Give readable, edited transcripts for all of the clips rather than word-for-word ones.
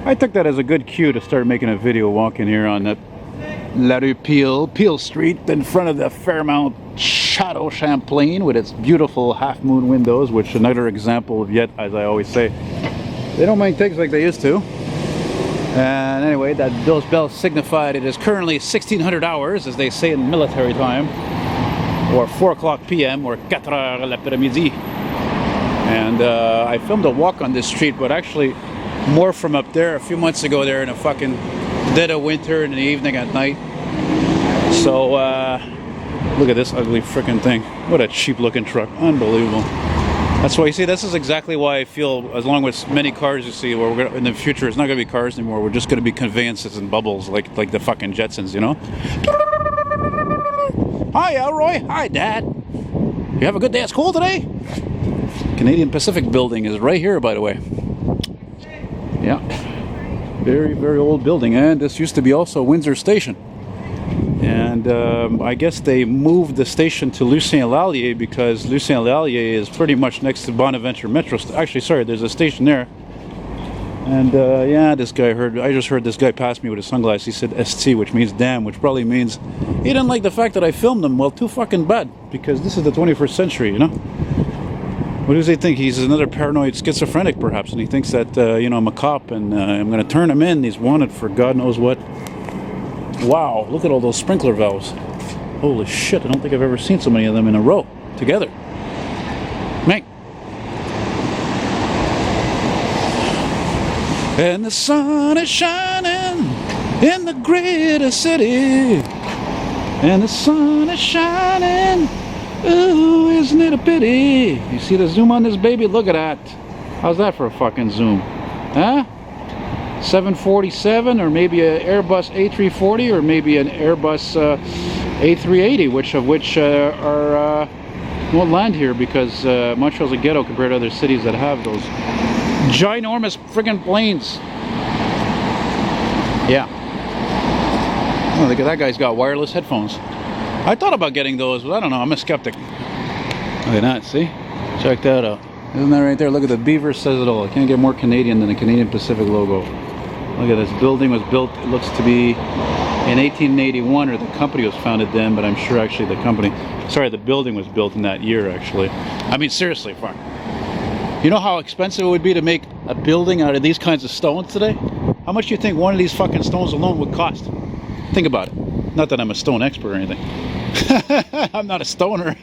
I took that as a good cue to start making a video walking here on that La Rue Peel Street in front of the Fairmount Chateau Champlain with its beautiful half-moon windows, which another example of yet, as I always say, they don't make things like they used to. And anyway, those bells signified it is currently 1600 hours, as they say in military time, or 4 o'clock p.m. or 4 heures l'après-midi. And I filmed a walk on this street, but actually more from up there a few months ago there in a fucking dead of winter in the evening at night. So look at this ugly freaking thing. What a cheap looking truck. Unbelievable. That's why you see, this is exactly why I feel, as long with many cars you see, where we're gonna, in the future it's not going to be cars anymore, we're just going to be conveyances and bubbles like the fucking Jetsons, you know? Hi Elroy, hi Dad. You have a good day at school today? Canadian Pacific building is right here, by the way. Yeah, very, very old building, and this used to be also Windsor Station. And I guess they moved the station to Lucien Lallier because Lucien Lallier is pretty much next to Bonaventure Metro. Actually, sorry, there's a station there. And yeah, this guy I just heard this guy pass me with his sunglasses. He said ST, which means damn, which probably means he didn't like the fact that I filmed him. Well, too fucking bad, because this is the 21st century, you know? What does he think? He's another paranoid schizophrenic, perhaps, and he thinks that, you know, I'm a cop and I'm going to turn him in. He's wanted for God knows what. Wow, look at all those sprinkler valves. Holy shit, I don't think I've ever seen so many of them in a row, together. Man. And the sun is shining in the greater city. And the sun is shining. Ooh, isn't it a pity? You see the zoom on this baby? Look at that. How's that for a fucking zoom? Huh? 747, or maybe an Airbus A340, or maybe an Airbus A380, which won't land here because Montreal's a ghetto compared to other cities that have those ginormous friggin' planes. Yeah. Oh, look at that guy's got wireless headphones. I thought about getting those, but I don't know, I'm a skeptic. Look at that, see? Check that out. Isn't that right there? Look at the beaver, says it all. I can't get more Canadian than the Canadian Pacific logo. Look at this building was built, it looks to be in 1881, or the company was founded then, but I'm sure actually the building was built in that year, actually. I mean, seriously, fuck. You know how expensive it would be to make a building out of these kinds of stones today? How much do you think one of these fucking stones alone would cost? Think about it. Not that I'm a stone expert or anything. I'm not a stoner.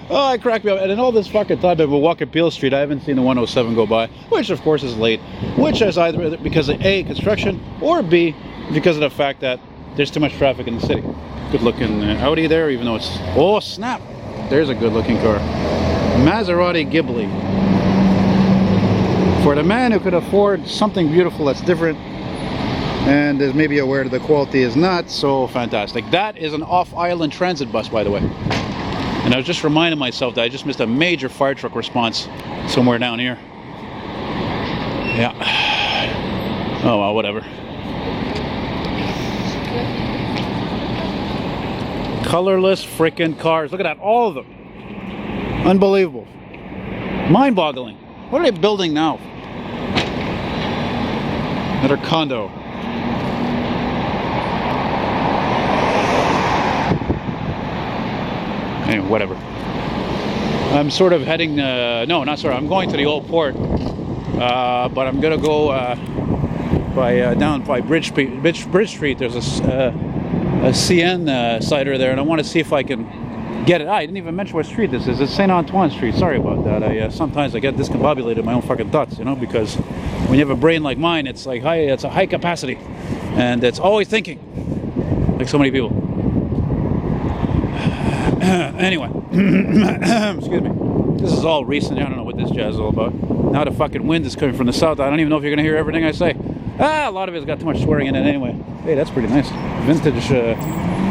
Oh, I crack me up. And in all this fucking time I've been walking Peel Street, I haven't seen the 107 go by, which of course is late, which is either because of A, construction, or B, because of the fact that there's too much traffic in the city. Good looking Audi there, even though it's, oh snap, there's a good looking car. Maserati Ghibli. For the man who could afford something beautiful that's different and is maybe aware that the quality is not so fantastic. That is an off-island transit bus, by the way. And I was just reminding myself that I just missed a major fire truck response somewhere down here. Yeah. Oh well, whatever. Colorless freaking cars. Look at that, all of them. Unbelievable. Mind-boggling. What are they building now? Another condo. Anyway, whatever. I'm sort of heading, no, not sorry, I'm going to the old port, but I'm gonna go down by Bridge Street. There's a CN cider there, and I want to see if I can get it. I didn't even mention what street this is. It's St. Antoine Street. Sorry about that. Sometimes I get discombobulated in my own fucking thoughts, you know, because when you have a brain like mine, it's like it's a high capacity, and it's always thinking, like so many people. Anyway, excuse me. This is all recent. I don't know what this jazz is all about. Now the fucking wind is coming from the south. I don't even know if you're gonna hear everything I say. A lot of it's got too much swearing in it anyway. Hey, that's pretty nice. Vintage,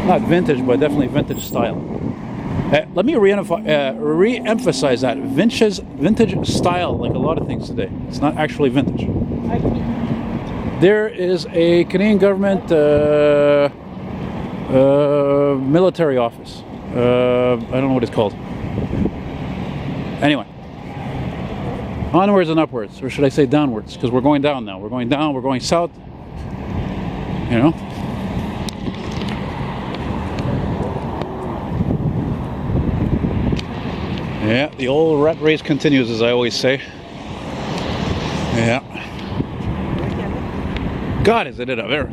not vintage, but definitely vintage style. Let me re-emphasize that. Vintage style, like a lot of things today. It's not actually vintage. There is a Canadian government military office. I don't know what it's called. Anyway, Onwards and upwards, or should I say downwards? Because we're going down now. We're going down, we're going south. You know? Yeah, the old rat race continues, as I always say. Yeah. God, is it a very...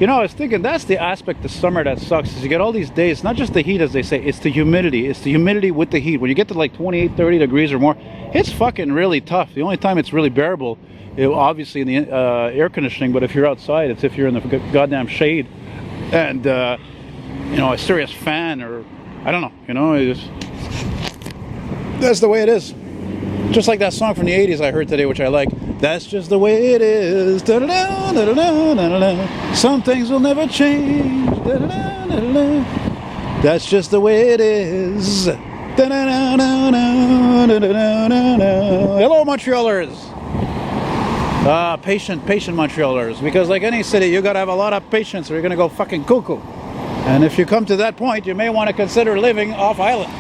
You know, I was thinking that's the aspect of summer that sucks, is you get all these days, not just the heat as they say, it's the humidity. It's the humidity with the heat. When you get to like 28, 30 degrees or more, it's fucking really tough. The only time it's really bearable, obviously in the air conditioning, but if you're outside, it's if you're in the goddamn shade and, you know, a serious fan or, I don't know, you know, it's just, that's the way it is. Just like that song from the 80s I heard today, which I like. That's just the way it is. Da -da -da, da -da -da, da -da -da. Some things will never change. Da -da -da, da -da -da. That's just the way it is. Da -da -da, da -da, da -da -da, da. Hello, Montrealers. Patient Montrealers. Because like any city, you gotta have a lot of patience or you're gonna go fucking cuckoo. And if you come to that point, you may want to consider living off island.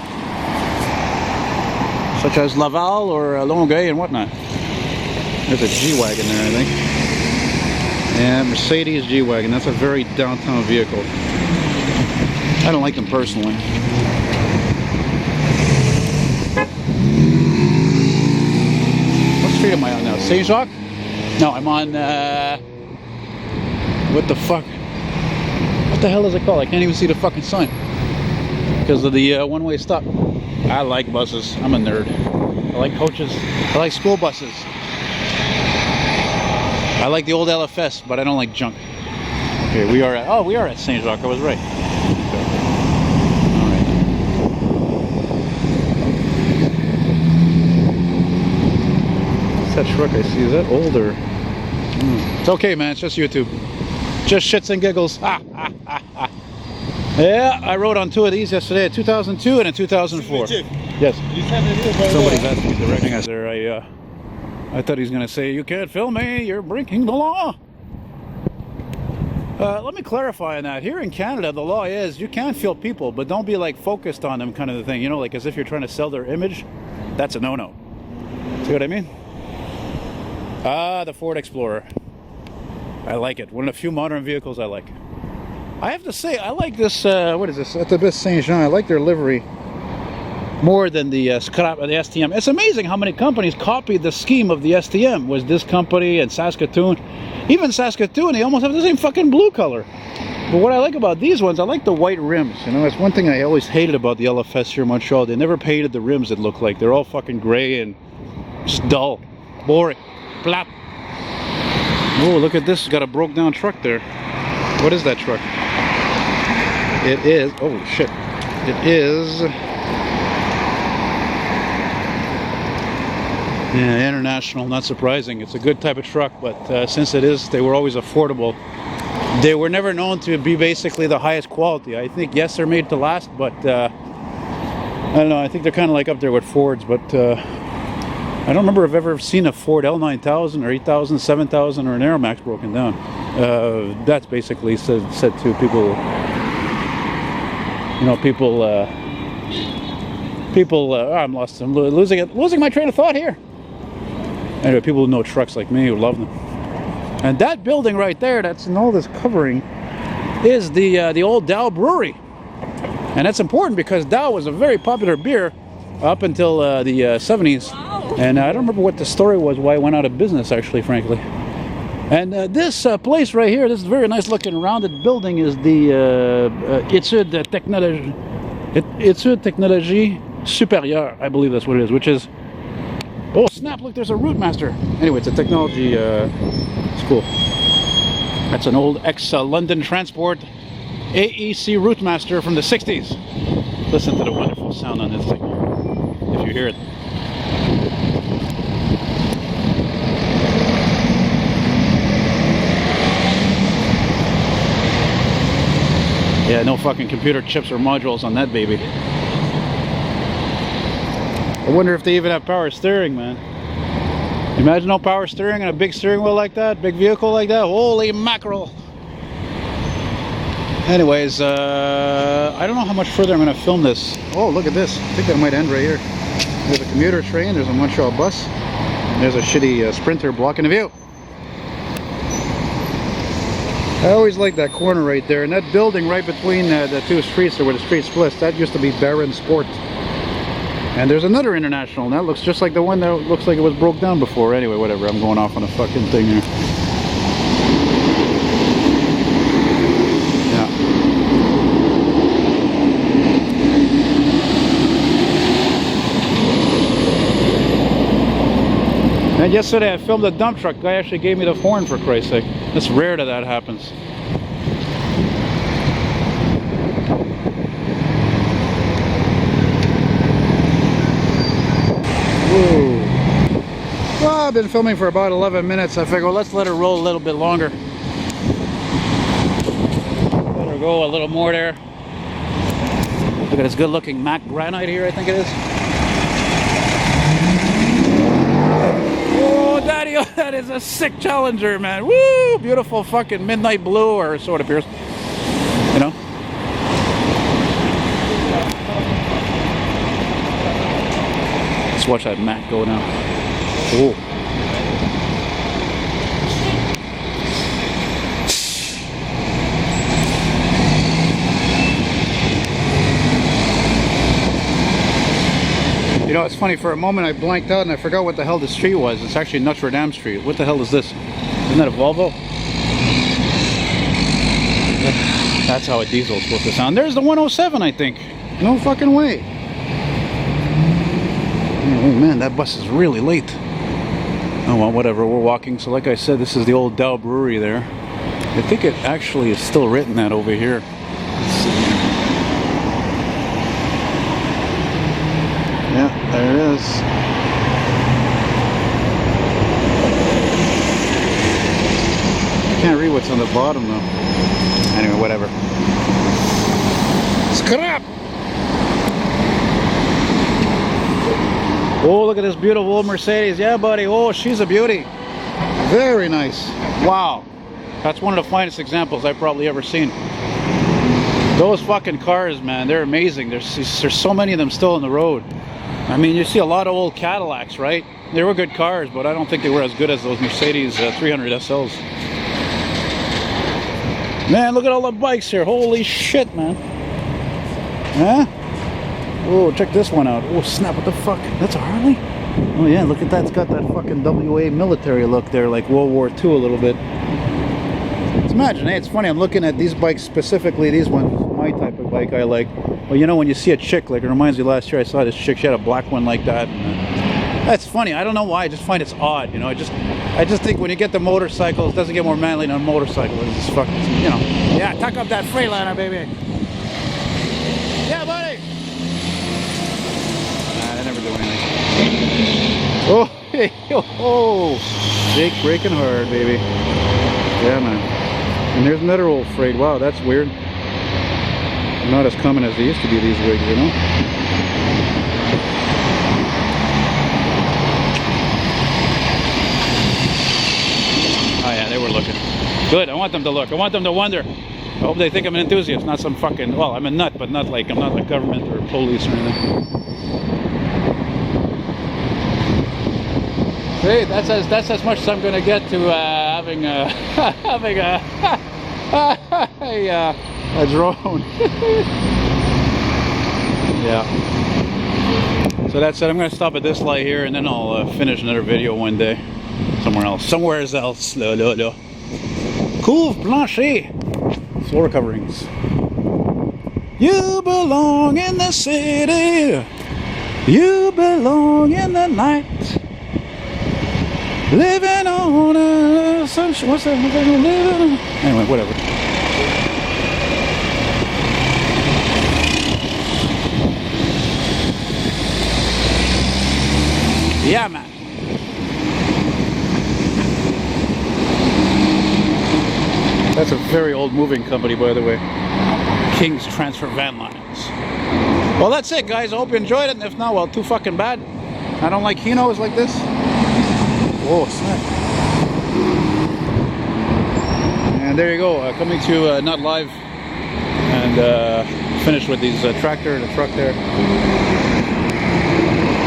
Such as Laval or Longueuil and whatnot. There's a G-Wagon there, I think. Yeah, Mercedes G-Wagon. That's a very downtown vehicle. I don't like them personally. What street am I on now? Saint Jacques? No, I'm on, what the fuck? What the hell is it called? I can't even see the fucking sign. Because of the one-way stop. I like buses. I'm a nerd. I like coaches. I like school buses. I like the old LFS, but I don't like junk. Okay, we are at Saint Jacques. I was right. Okay. All right. What's that truck I see? Is that older? It's okay, man. It's just YouTube. Just shits and giggles. Yeah, I rode on two of these yesterday, a 2002 and a 2004. Yes. Somebody's asking me to recognize there. I thought he was going to say, "You can't film me, you're breaking the law." Let me clarify on that. Here in Canada, the law is you can film people, but don't be like focused on them kind of the thing. You know, like as if you're trying to sell their image. That's a no-no. See what I mean? The Ford Explorer. I like it. One of the few modern vehicles I like. I have to say, I like this, what is this? At the Best Saint Jean, I like their livery more than the scrap of the STM. It's amazing how many companies copied the scheme of the STM. Was this company and Saskatoon. Even Saskatoon, they almost have the same fucking blue color. But what I like about these ones, I like the white rims. You know, that's one thing I always hated about the LFS here in Montreal. They never painted the rims, it looked like. They're all fucking gray and just dull. Boring. Plap. Oh, look at this. It's got a broke down truck there. What is that truck? It is, oh shit, it is, yeah, International, not surprising. It's a good type of truck, but since it is, they were always affordable. They were never known to be basically the highest quality. I think, yes, they're made to last, but I don't know, I think they're kind of like up there with Fords, but I don't remember if I've ever seen a Ford L9000 or 8000, 7000 or an Aeromax broken down. That's basically said to people. You know, people, I'm lost. I'm losing my train of thought here. Anyway, people who know trucks like me who love them. And that building right there, that's in all this covering, is the old Dow Brewery. And that's important because Dow was a very popular beer up until the 70s. Wow. And I don't remember what the story was, why it went out of business, actually, frankly. And this place right here, this very nice looking rounded building is the Études Technologie Supérieure, I believe that's what it is, which is, oh snap, look, there's a Routemaster. Anyway, it's a technology school. That's an old ex-London Transport AEC Routemaster from the 60s. Listen to the wonderful sound on this thing, if you hear it. Yeah, no fucking computer chips or modules on that baby. I wonder if they even have power steering, man. Imagine no power steering and a big steering wheel like that, big vehicle like that. Holy mackerel. Anyways, I don't know how much further I'm going to film this. Oh, look at this. I think that might end right here. There's a commuter train, there's a Montreal bus. There's a shitty Sprinter blocking the view. I always like that corner right there, and that building right between the two streets there where the street splits, that used to be Baron Sport. And there's another International, and that looks just like the one that looks like it was broke down before. Anyway, whatever, I'm going off on a fucking thing here. Yeah. And yesterday I filmed a dump truck. Guy actually gave me the horn, for Christ's sake. It's rare that happens. Whoa. Well, I've been filming for about 11 minutes. I figure, well, let's let it roll a little bit longer. Let her go a little more there. Look at this good looking Mac granite here, I think it is. Oh, Daddy, oh, that is a sick Challenger, man. Woo! Beautiful fucking midnight blue, or so it appears. You know? Let's watch that Mac go now. Oh. You know, it's funny, for a moment I blanked out and I forgot what the hell the street was. It's actually Notre Dame Street. What the hell is this? Isn't that a Volvo? That's how a diesel is supposed to sound. There's the 107, I think. No fucking way. Oh man, that bus is really late. Oh well, whatever, we're walking. So like I said, this is the old Dow Brewery there. I think it actually is still written that over here. Yeah, there it is. I can't read what's on the bottom though. Anyway, whatever. Scrap! Oh, look at this beautiful old Mercedes. Yeah, buddy. Oh, she's a beauty. Very nice. Wow. That's one of the finest examples I've probably ever seen. Those fucking cars, man, they're amazing. There's so many of them still on the road. I mean, you see a lot of old Cadillacs, right? They were good cars, but I don't think they were as good as those Mercedes 300 SLs. Man, look at all the bikes here. Holy shit, man. Huh? Oh, check this one out. Oh, snap, what the fuck? That's a Harley? Oh, yeah, look at that. It's got that fucking WA military look there, like World War II a little bit. Just imagine, hey, it's funny, I'm looking at these bikes specifically, these ones, my type of bike I like. Well, you know, when you see a chick, like, it reminds me last year I saw this chick, she had a black one like that. And, that's funny, I don't know why, I just find it's odd, you know, I just think when you get the motorcycle, it doesn't get more manly than a motorcycle. It's just fucking, you know. Yeah, tuck up that Freightliner, baby. Yeah, buddy. Nah, they never do anything. Oh, hey, oh, Jake breaking hard, baby. Yeah, man. And there's another old freight. Wow, that's weird. Not as common as they used to be, these rigs, you know. Oh yeah, they were looking. Good, I want them to look. I want them to wonder. I hope they think I'm an enthusiast, not some fucking, well, I'm a nut, but not like, I'm not like government or police or anything. See, that's as much as I'm going to get to having a drone. Yeah. So that's it. I'm going to stop at this light here, and then I'll finish another video one day somewhere else. Somewhere else. Cool, Blanchet. Floor coverings. You belong in the city. You belong in the night. Living on a sunshine. What's that? Living on... Anyway, whatever. Yeah, man. That's a very old moving company, by the way. King's Transfer Van Lines. Well, that's it, guys. I hope you enjoyed it. And if not, well, too fucking bad. I don't like Kinos like this. Whoa, snap. And there you go, coming to not live, and finish with these tractor and a truck there.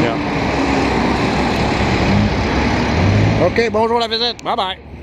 Yeah. Okay, bonjour la visite. Bye-bye.